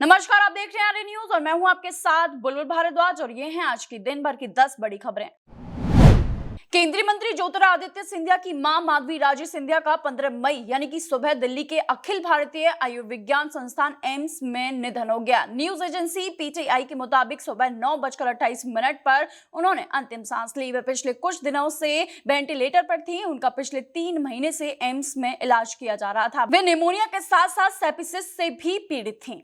नमस्कार, आप देख रहे हैं आर्य न्यूज और मैं हूं आपके साथ बुलबुल भारद्वाज और ये हैं आज की दिन भर की 10 बड़ी खबरें। केंद्रीय मंत्री ज्योतिरादित्य सिंधिया की मां माधवी राजे सिंधिया का 15 मई यानी कि सुबह दिल्ली के अखिल भारतीय आयुर्विज्ञान संस्थान एम्स में निधन हो गया। न्यूज एजेंसी पीटीआई के मुताबिक सुबह 9:28 पर उन्होंने अंतिम सांस ली। वे पिछले कुछ दिनों से वेंटिलेटर पर थी। उनका पिछले 3 महीने से एम्स में इलाज किया जा रहा था। वे निमोनिया के साथ साथ सेप्सिस से भी पीड़ित थीं।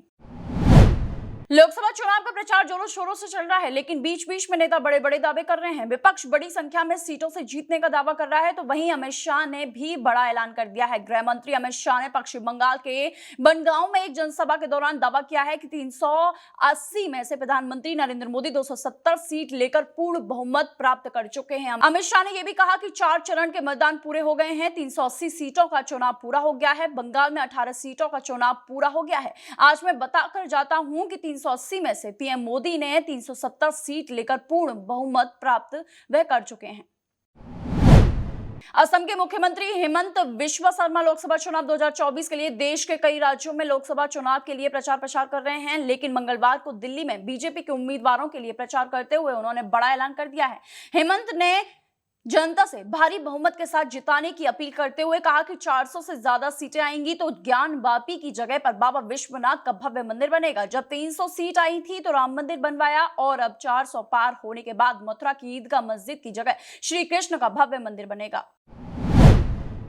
लोकसभा चुनाव का प्रचार जोरों शोरों से चल रहा है, लेकिन बीच बीच में नेता बड़े बड़े दावे कर रहे हैं। विपक्ष बड़ी संख्या में सीटों से जीतने का दावा कर रहा है, तो वहीं अमित शाह ने भी बड़ा ऐलान कर दिया है। गृह मंत्री अमित शाह ने पश्चिम बंगाल के बनगांव में एक जनसभा के दौरान दावा किया है कि 380 में से प्रधानमंत्री नरेंद्र मोदी 270 सीट लेकर पूर्ण बहुमत प्राप्त कर चुके हैं। अमित शाह ने यह भी कहा कि 4 चरण के मतदान पूरे हो गए हैं। 380 सीटों का चुनाव पूरा हो गया है। बंगाल में 18 सीटों का चुनाव पूरा हो गया है। आज मैं बताकर जाता हूं कि 380 में से पीएम मोदी ने 370 सीट लेकर पूर्ण बहुमत प्राप्त वह कर चुके हैं। असम के मुख्यमंत्री हेमंत बिस्वा शर्मा लोकसभा चुनाव 2024 के लिए देश के कई राज्यों में लोकसभा चुनाव के लिए प्रचार प्रसार कर रहे हैं, लेकिन मंगलवार को दिल्ली में बीजेपी के उम्मीदवारों के लिए प्रचार करते हुए उन्होंने बड़ा ऐलान कर दिया है। हेमंत ने जनता से भारी बहुमत के साथ जिताने की अपील करते हुए कहा कि 400 से ज्यादा सीटें आएंगी तो ज्ञान वापी की जगह पर बाबा विश्वनाथ का भव्य मंदिर बनेगा। जब 300 सीट आई थी तो राम मंदिर बनवाया और अब 400 पार होने के बाद मथुरा की ईदगाह मस्जिद की जगह श्री कृष्ण का भव्य मंदिर बनेगा।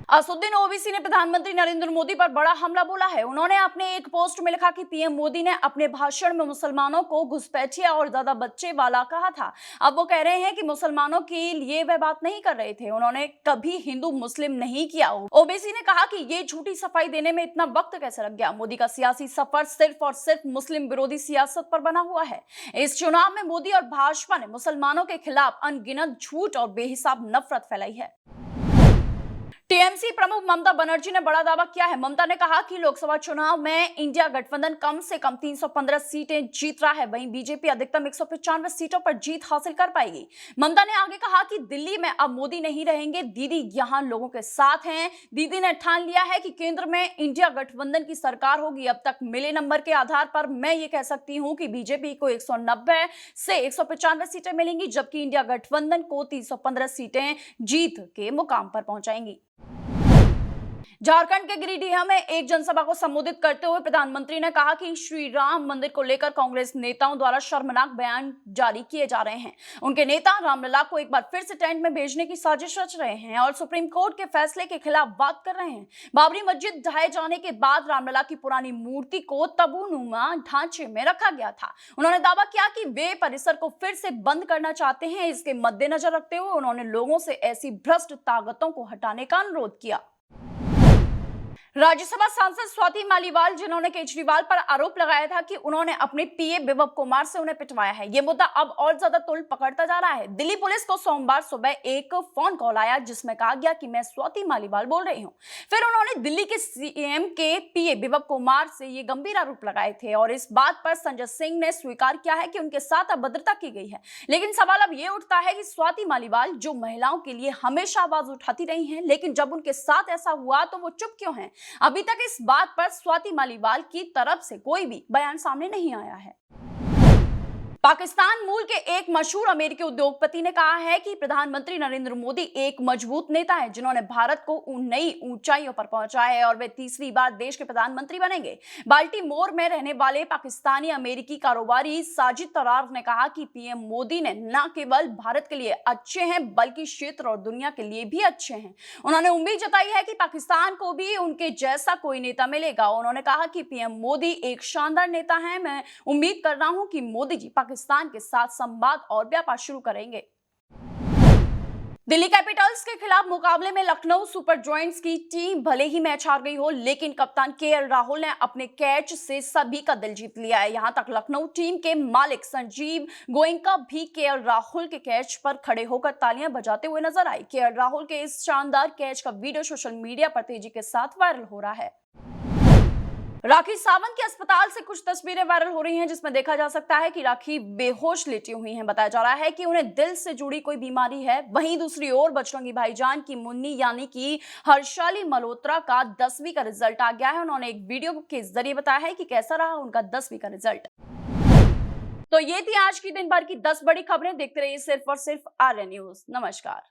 असदुद्दीन ओवैसी ने प्रधानमंत्री नरेंद्र मोदी पर बड़ा हमला बोला है। उन्होंने अपने एक पोस्ट में लिखा कि पीएम मोदी ने अपने भाषण में मुसलमानों को घुसपैठिया और ज्यादा बच्चे वाला कहा था। अब वो कह रहे हैं कि मुसलमानों के लिए वह बात नहीं कर रहे थे। उन्होंने कभी हिंदू मुस्लिम नहीं किया। ओवैसी ने कहा कि ये झूठी सफाई देने में इतना वक्त कैसे लग गया। मोदी का सियासी सफर सिर्फ और सिर्फ मुस्लिम विरोधी सियासत पर बना हुआ है। इस चुनाव में मोदी और भाजपा ने मुसलमानों के खिलाफ अनगिनत झूठ और बेहिसाब नफरत फैलाई है। टीएमसी प्रमुख ममता बनर्जी ने बड़ा दावा किया है। ममता ने कहा कि लोकसभा चुनाव में इंडिया गठबंधन कम से कम 315 सीटें जीत रहा है, वहीं बीजेपी अधिकतम 195 सीटों पर जीत हासिल कर पाएगी। ममता ने आगे कहा कि दिल्ली में अब मोदी नहीं रहेंगे, दीदी यहां लोगों के साथ हैं। दीदी ने ठान लिया है कि केंद्र में इंडिया गठबंधन की सरकार होगी। अब तक मिले नंबर के आधार पर मैं ये कह सकती हूं कि बीजेपी को 190 से 195 सीटें मिलेंगी, जबकि इंडिया गठबंधन को 315 सीटें जीत के मुकाम पर पहुंचाएंगी। झारखंड के गिरिडीह में एक जनसभा को संबोधित करते हुए प्रधानमंत्री ने कहा कि श्री राम मंदिर को लेकर कांग्रेस नेताओं द्वारा शर्मनाक बयान जारी किए जा रहे हैं। उनके नेता रामलला को एक बार फिर से टेंट में भेजने की साजिश रच रहे हैं और सुप्रीम कोर्ट के फैसले के खिलाफ बात कर रहे हैं। बाबरी मस्जिद ढहाए जाने के बाद रामलला की पुरानी मूर्ति को तबूनुमा ढांचे में रखा गया था। उन्होंने दावा किया कि वे परिसर को फिर से बंद करना चाहते हैं। इसके मद्देनजर रखते हुए उन्होंने लोगों से ऐसी भ्रष्ट ताकतों को हटाने का अनुरोध किया। राज्यसभा सांसद स्वाति मालीवाल, जिन्होंने केजरीवाल पर आरोप लगाया था कि उन्होंने अपने पीए विभव कुमार से उन्हें पिटवाया है, ये मुद्दा अब और ज्यादा तुल पकड़ता जा रहा है। दिल्ली पुलिस को सोमवार सुबह एक फोन कॉल आया जिसमें कहा गया कि मैं स्वाति मालीवाल बोल रही हूं। फिर उन्होंने दिल्ली के सीएम के पीए विभव कुमार से ये गंभीर आरोप लगाए थे और इस बात पर संजय सिंह ने स्वीकार किया है कि उनके साथ अभद्रता की गई है। लेकिन सवाल अब ये उठता है कि स्वाति मालीवाल जो महिलाओं के लिए हमेशा आवाज उठाती रही हैं, लेकिन जब उनके साथ ऐसा हुआ तो वो चुप क्यों हैं? अभी तक इस बात पर स्वाति मालीवाल की तरफ से कोई भी बयान सामने नहीं आया है। पाकिस्तान मूल के एक मशहूर अमेरिकी उद्योगपति ने कहा है कि प्रधानमंत्री नरेंद्र मोदी एक मजबूत नेता है जिन्होंने भारत को नई ऊंचाइयों पर पहुंचाया है और वे तीसरी बार देश के प्रधानमंत्री बनेंगे। बाल्टीमोर में रहने वाले पाकिस्तानी अमेरिकी कारोबारी साजिद तरार ने कहा कि पीएम मोदी ने न केवल भारत के लिए अच्छे हैं बल्कि क्षेत्र और दुनिया के लिए भी अच्छे हैं। उन्होंने उम्मीद जताई है कि पाकिस्तान को भी उनके जैसा कोई नेता मिलेगा। उन्होंने कहा कि पीएम मोदी एक शानदार नेता है। मैं उम्मीद कर रहा हूं कि मोदी जी पाकिस्तान के साथ संवाद और व्यापार शुरू करेंगे। दिल्ली कैपिटल्स के खिलाफ मुकाबले में लखनऊ सुपर जॉयंट्स की टीम भले ही मैच हार गई हो, लेकिन कप्तान केएल राहुल ने अपने कैच से सभी का दिल जीत लिया है। यहां तक लखनऊ टीम के मालिक संजीव गोयनका भी केएल राहुल के कैच पर खड़े होकर तालियां बजाते हुए नजर आए। केएल राहुल के इस शानदार कैच का वीडियो सोशल मीडिया पर तेजी के साथ वायरल हो रहा है। राखी सावंत के अस्पताल से कुछ तस्वीरें वायरल हो रही हैं जिसमें देखा जा सकता है कि राखी बेहोश लेटी हुई हैं। बताया जा रहा है कि उन्हें दिल से जुड़ी कोई बीमारी है। वहीं दूसरी ओर बजरंगी भाईजान की मुन्नी यानी कि हर्षाली मल्होत्रा का 10वीं का रिजल्ट आ गया है। उन्होंने एक वीडियो के जरिए बताया है कि कैसा रहा उनका 10वीं का रिजल्ट। तो ये थी आज की दिन भर की 10 बड़ी खबरें। देखते रहिए सिर्फ और सिर्फ आर्य न्यूज। नमस्कार।